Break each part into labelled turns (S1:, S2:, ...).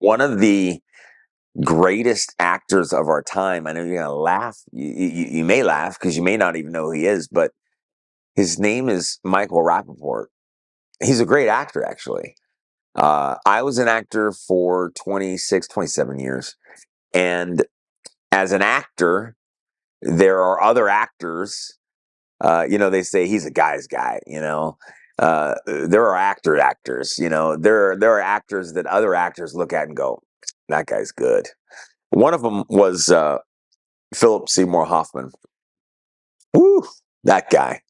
S1: One of the greatest actors of our time. I know you're gonna laugh. You may laugh because you may not even know who he is, but his name is Michael Rapaport. He's a great actor, actually. I was an actor for 26, 27 years. And as an actor, there are other actors. They say he's a guy's guy, there are actors, there are actors that other actors look at and go, that guy's good. One of them was Philip Seymour Hoffman. Woo, that guy.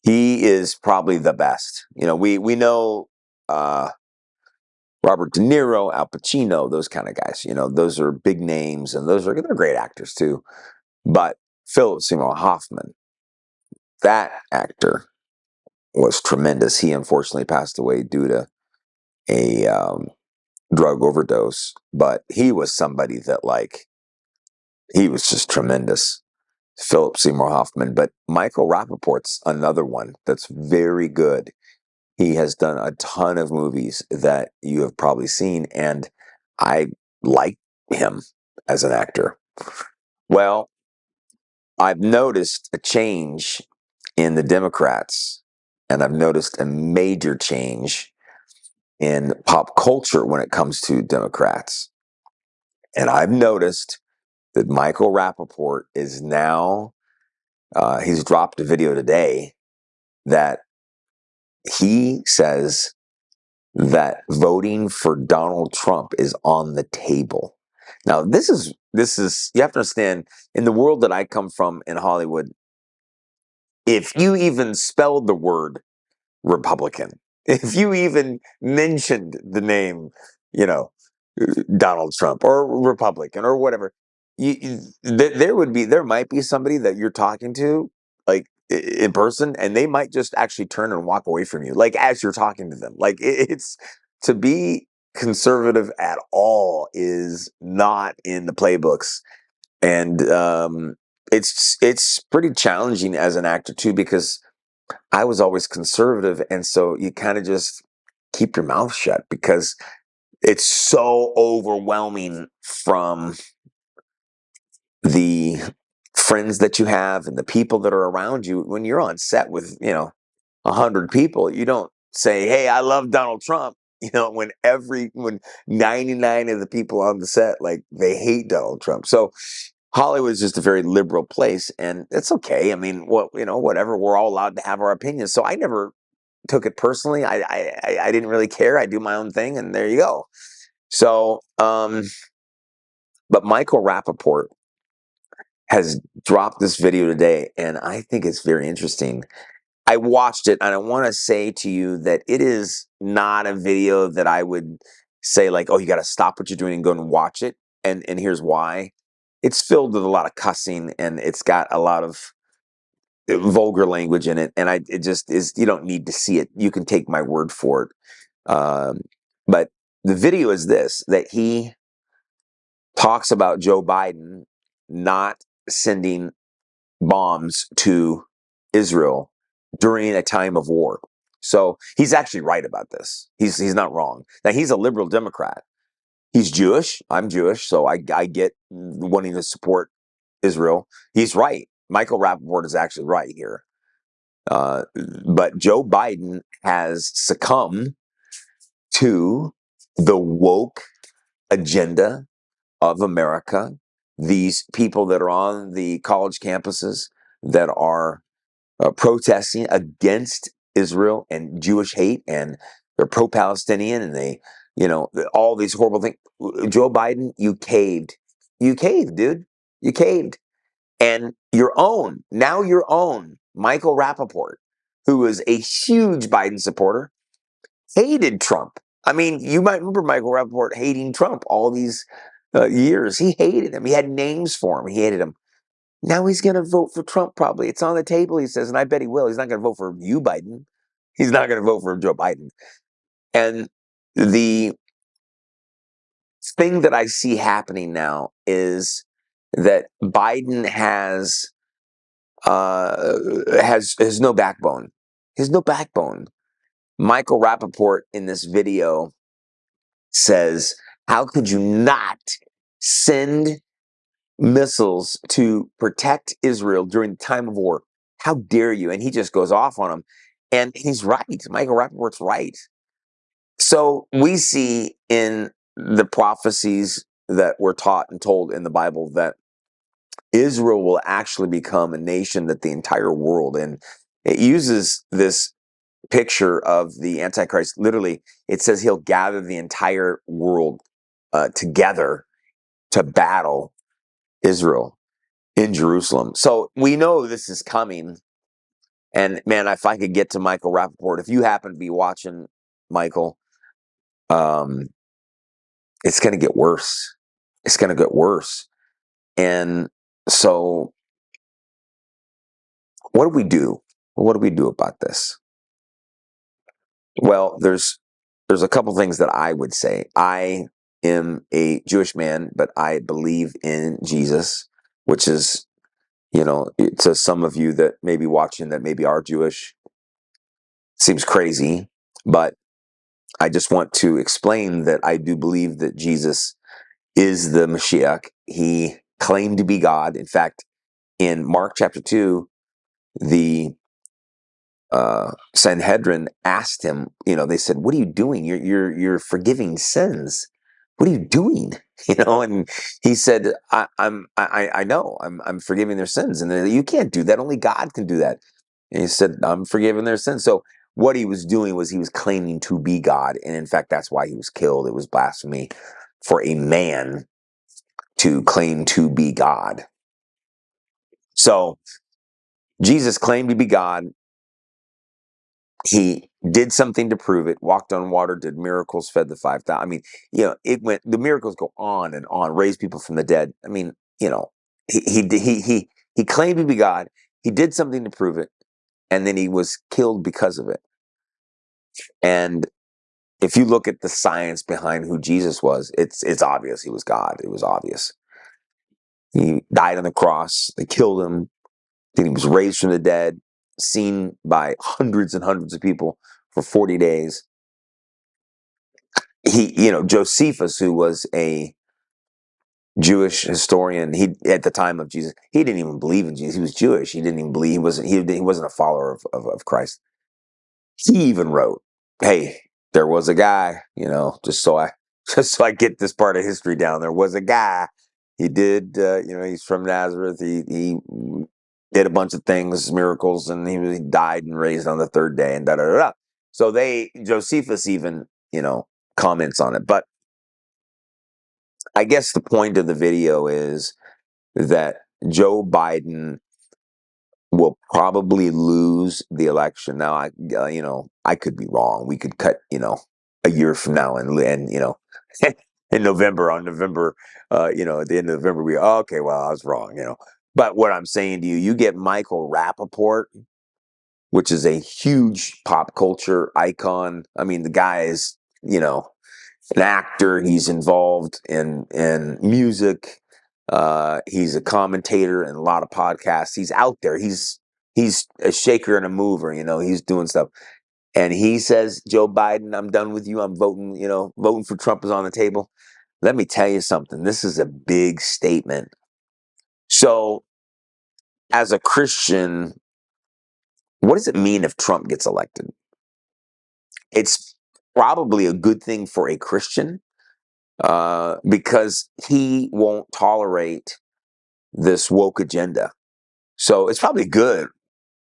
S1: He is probably the best. We know uh, Robert De Niro, Al Pacino, those kind of guys. Those are big names, and they're great actors too. But Philip Seymour Hoffman, that actor was tremendous. He unfortunately passed away due to a drug overdose, but he was somebody that he was just tremendous. Philip Seymour Hoffman, but Michael Rappaport's another one that's very good. He has done a ton of movies that you have probably seen, and I like him as an actor. Well, I've noticed a change in the Democrats, and I've noticed a major change in pop culture when it comes to Democrats. And I've noticed that Michael Rapaport is now, he's dropped a video today that he says that voting for Donald Trump is on the table. Now, this is you have to understand, in the world that I come from in Hollywood, if you even spelled the word Republican, if you even mentioned the name, you know, Donald Trump or Republican or whatever, there might be somebody that you're talking to, like in person, and they might just actually turn and walk away from you, like as you're talking to them. Like it's to be conservative at all is not in the playbooks, and it's pretty challenging as an actor too, because I was always conservative, and so you kind of just keep your mouth shut because it's so overwhelming from the friends that you have and the people that are around you. When you're on set with 100 people, you don't say, "Hey, I love Donald Trump." When 99 of the people on the set, like, they hate Donald Trump. So Hollywood is just a very liberal place, and it's okay. I mean, whatever. We're all allowed to have our opinions. So I never took it personally. I didn't really care. I do my own thing, and there you go. So, but Michael Rapaport has dropped this video today, and I think it's very interesting. I watched it, and I want to say to you that it is not a video that I would say, like, oh, you got to stop what you're doing and go and watch it. And here's why. It's filled with a lot of cussing, and it's got a lot of vulgar language in it. And it just is, you don't need to see it. You can take my word for it. But the video is this, that he talks about Joe Biden not sending bombs to Israel during a time of war. So he's actually right about this. He's not wrong. Now, he's a liberal Democrat. He's Jewish. I'm Jewish, so I get wanting to support Israel. He's right. Michael Rapaport is actually right here. But Joe Biden has succumbed to the woke agenda of America. These people that are on the college campuses that are protesting against Israel and Jewish hate, and they're pro-Palestinian, and they, all these horrible things. Joe Biden, you caved. You caved, dude. You caved. And your own Michael Rapaport, who was a huge Biden supporter, hated Trump. I mean, you might remember Michael Rapaport hating Trump all these years. He hated him. He had names for him. He hated him. Now he's going to vote for Trump, probably. It's on the table, he says, and I bet he will. He's not going to vote for you, Biden. He's not going to vote for Joe Biden. And the thing that I see happening now is that Biden has no backbone. He has no backbone. Michael Rapaport in this video says How could you not send missiles to protect Israel during the time of war? How dare you? And he just goes off on him. And he's right. Michael Rapaport's right. So we see in the prophecies that were taught and told in the Bible that Israel will actually become a nation that the entire world, and it uses this picture of the Antichrist. Literally, it says he'll gather the entire world together to battle Israel in Jerusalem. So we know this is coming. And man, if I could get to Michael Rapaport, if you happen to be watching, Michael, um, it's going to get worse. It's going to get worse. And so, what do we do? What do we do about this? Well, there's a couple things that I would say. I am a Jewish man, but I believe in Jesus, which is, to some of you that may be watching that maybe are Jewish, seems crazy, but I just want to explain that I do believe that Jesus is the Mashiach. He claimed to be God. In fact, in Mark chapter 2, the Sanhedrin asked him, they said, "What are you doing? You're forgiving sins. What are you doing?" And he said, I know, I'm forgiving their sins." And you can't do that. Only God can do that. And he said, "I'm forgiving their sins." So what he was doing was he was claiming to be God, and in fact, that's why he was killed. It was blasphemy for a man to claim to be God. So Jesus claimed to be God. He did something to prove it, walked on water, did miracles, fed the 5,000. I mean, the miracles go on and on, raised people from the dead. I mean, he claimed to be God. He did something to prove it, and then he was killed because of it. And if you look at the science behind who Jesus was, it's obvious he was God. It was obvious. He died on the cross. They killed him. Then he was raised from the dead, seen by hundreds and hundreds of people for 40 days. Josephus, who was a Jewish historian, he at the time of Jesus, he didn't even believe in Jesus. He was Jewish. He didn't even believe. He wasn't a follower of Christ. He even wrote, "Hey, there was a guy, just so I get this part of history down. There was a guy. He did, he's from Nazareth. He did a bunch of things, miracles, and he died and raised on the third day, and da da da da." So Josephus even, comments on it. But I guess the point of the video is that Joe Biden will probably lose the election. Now, I could be wrong. We could cut, a year from now and in November, at the end of November, okay, well, I was wrong, But what I'm saying to you, you get Michael Rapaport, which is a huge pop culture icon. I mean, the guy is, an actor. He's involved in music. He's a commentator in a lot of podcasts. He's out there. He's a shaker and a mover. He's doing stuff. And he says, "Joe Biden, I'm done with you. I'm voting. Voting for Trump is on the table." Let me tell you something. This is a big statement. So, as a Christian, what does it mean if Trump gets elected? It's probably a good thing for a Christian, because he won't tolerate this woke agenda. So it's probably good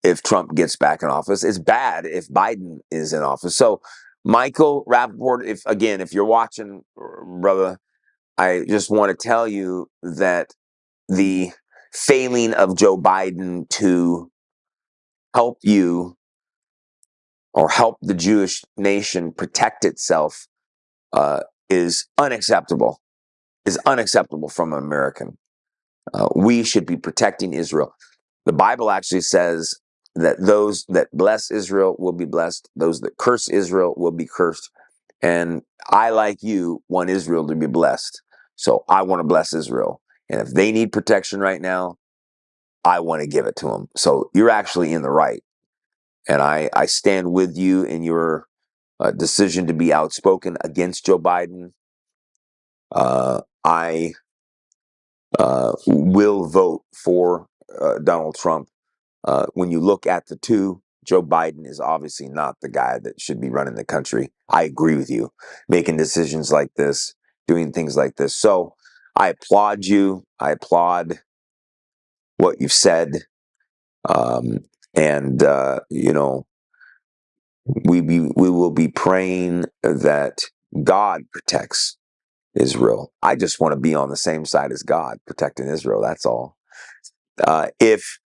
S1: if Trump gets back in office. It's bad if Biden is in office. So Michael Rapaport, if you're watching, brother, I just want to tell you that the failing of Joe Biden to help you or help the Jewish nation protect itself is unacceptable. Is unacceptable from an American. We should be protecting Israel. The Bible actually says that those that bless Israel will be blessed. Those that curse Israel will be cursed. And I, like you, want Israel to be blessed. So I want to bless Israel. And if they need protection right now, I want to give it to them. So you're actually in the right. And I stand with you in your decision to be outspoken against Joe Biden. I will vote for Donald Trump. When you look at the two, Joe Biden is obviously not the guy that should be running the country. I agree with you. Making decisions like this, doing things like this. So I applaud you. I applaud what you've said. And we will be praying that God protects Israel. I just want to be on the same side as God, protecting Israel. That's all. If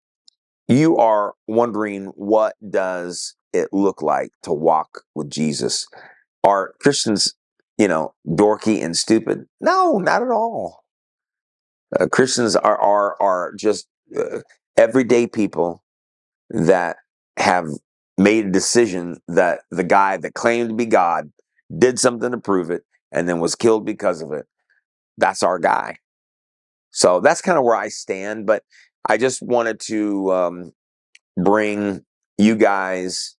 S1: you are wondering what does it look like to walk with Jesus, are Christians, dorky and stupid? No, not at all. Christians are just everyday people that have made a decision that the guy that claimed to be God did something to prove it and then was killed because of it. That's our guy. So that's kind of where I stand. But I just wanted to bring you guys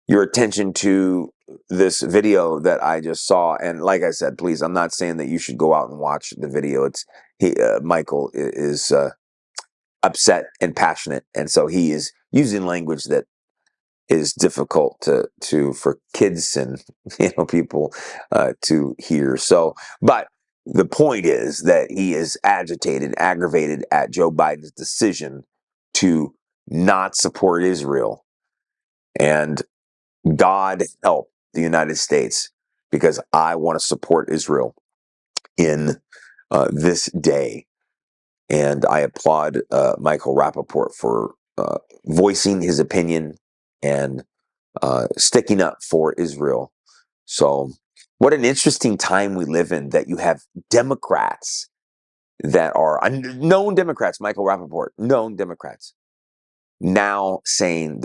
S1: your attention to this video that I just saw. And like I said, please, I'm not saying that you should go out and watch the video. Michael is upset and passionate, and so he is using language that is difficult to for kids and people to hear. So, but the point is that he is agitated, aggravated at Joe Biden's decision to not support Israel, and God help the United States, because I want to support Israel in this day. And I applaud Michael Rapaport for voicing his opinion and sticking up for Israel. So, what an interesting time we live in, that you have Democrats that are known Democrats, Michael Rapaport, known Democrats, now saying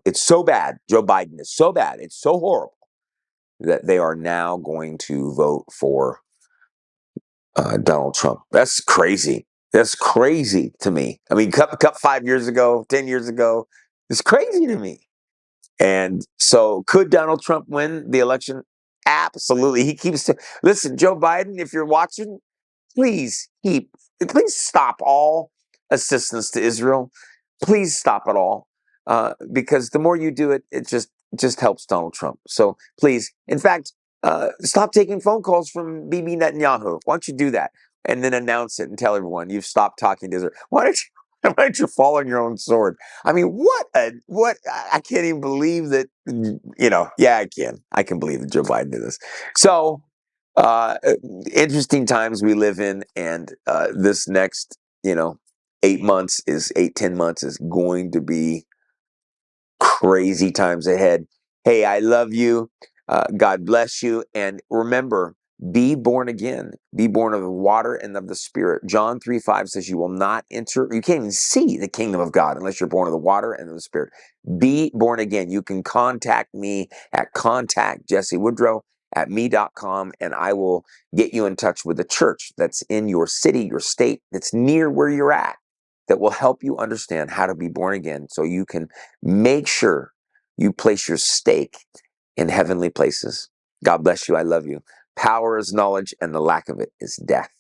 S1: it's so bad, Joe Biden is so bad, it's so horrible, that they are now going to vote for Donald Trump. That's crazy. That's crazy to me. I mean, cut 5 years ago, 10 years ago, it's crazy to me. And so, could Donald Trump win the election? Absolutely. He keeps listen, Joe Biden, if you're watching, please stop all assistance to Israel. Please stop it all, because the more you do it, it just helps Donald Trump. So please, in fact, stop taking phone calls from Bibi Netanyahu. Why don't you do that and then announce it and tell everyone you've stopped talking to Israel? Why don't you fall on your own sword? I mean, what? I can't even believe that. Yeah, I can. I can believe that Joe Biden did this. So, uh, interesting times we live in, and this next, 10 months is going to be crazy times ahead. Hey, I love you. God bless you. And remember, be born again. Be born of the water and of the Spirit. John 3:5 says you will not enter, you can't even see the kingdom of God unless you're born of the water and of the Spirit. Be born again. You can contact me at contactjessewoodrow@me.com, and I will get you in touch with a church that's in your city, your state, that's near where you're at, that will help you understand how to be born again, so you can make sure you place your stake in heavenly places. God bless you. I love you. Power is knowledge, and the lack of it is death.